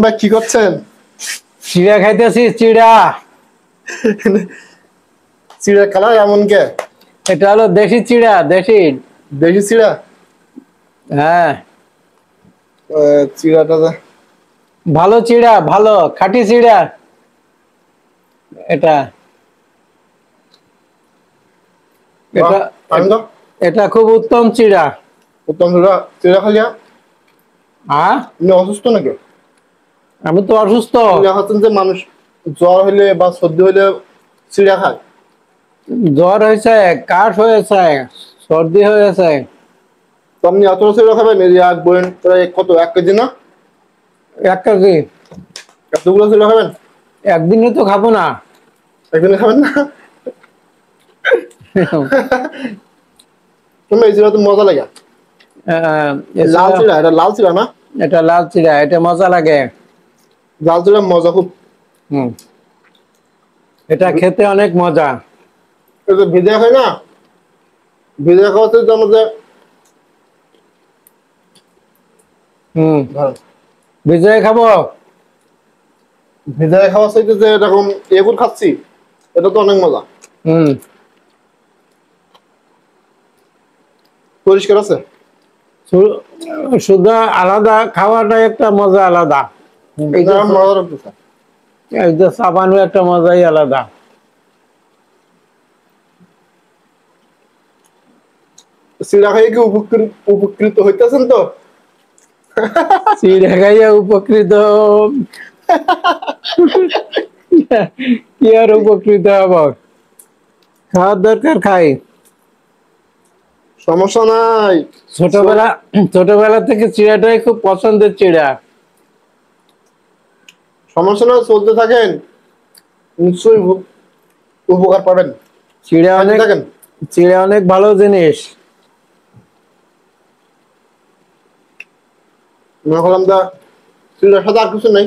ভাই কি করছেন? চিড়া খাইতেছি চিড়া। চিড়ার কালার এমন কে? এটা হলো দেশি চিড়া, দেশি। দেশি চিড়া? হ্যাঁ, চিড়াটা ভালো চিড়া, ভালো খাঁটি চিড়া এটা। বাহ, এটা আমি তো এটা খুব উত্তম চিড়া। উত্তম চিড়া। চিড়া খালিয়া হ্যাঁ, আপনি অসুস্থ নাকি? আমি তো অসুস্থ। আপনি দেখাচ্ছেন যে মানুষ জ্বর হইলে বা সর্দি হইলে চিড়া খায়। জ্বর হয়েছে, কাশ হয়েছে, সর্দি হয়েছে। তো আপনি এত চিড়া খাবেন? এই যে এক বইন প্রায় কত, 1 কেজি না? 1 কেজি। এতগুলো চিড়া খাবেন? একদিনে তো খাবো না। একদিনে খাবেন না? তুমি এই চিড়া তো মজা লাগে। লাল চিড়া, এটা লাল চিড়া না? এটা লাল চিড়া, এটা মজা লাগে। লাল চিড়া মজা খুব। হুম, এটা খেতে অনেক মজা। এটা ভেজে খায় না? ভেজে খাওয়াতে তো আমাদের ভিজাই খাবো। ভেজে খাওয়া চাইতে যে এরকম এগুলো খাচ্ছি, এটা তো অনেক মজা। হুম, পরিষ্কার আছে। শুধু আলাদা খাওয়াটা একটা মজা আলাদা। এটা মজা লাগতেছে। এই যে চাবানো একটা মজাই আলাদা। চিড়া খাইয়ে কি উপকৃত হইতেছেন তো? চিড়া খাইয়া উপকৃত কি আর উপকৃত হব? খাওয়ার দরকার খাই। সমস্যা নাই। ছোটবেলা থেকে চিড়াটাই খুব পছন্দের চিড়া। সমস্যা নাই, চলতে থাকেন, নিশ্চয়ই উপকার পাবেন। চিড়া খাইতে অনেক থাকেন। চিড়া অনেক ভালো জিনিস। মনে করলাম দা চিড়ার সাথে আর কিছু নাই।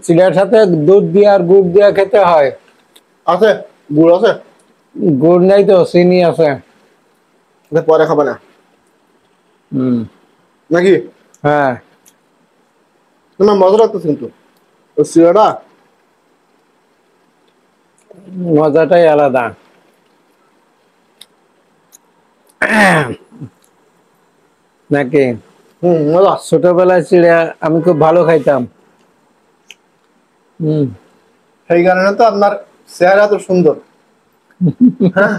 চিড়ার সাথে দুধ দিয়ে আর গুড় দিয়ে খেতে হয়। আছে, গুড় আছে। গুড় নাই তো, চিনি আছে। পরে খাবে না নাকি? হ্যাঁ, তোমার মজা লাগতেছে কিন্তু ওই চিড়াটা। মজাটাই আলাদা। নাকি? মজা। ছোটবেলায় চিড়া আমি খুব ভালো খাইতাম। সেই কারণে তো আপনার চেহারা তো সুন্দর। হ্যাঁ,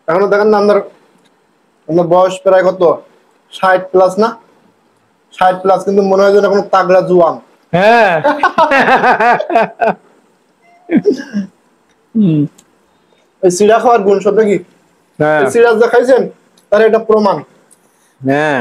এখনো দেখেন না আপনার, আপনার বয়স প্রায় কত, 60+ না? 60+, কিন্তু মনে হয় যেন এখন তাগড়া জুয়ান। হ্যাঁ। এই চিড়া খাওয়ার গুণ সব নাকি? হ্যাঁ, এই চিড়া যা খাইছেন তার এটা প্রমাণ। হ্যাঁ।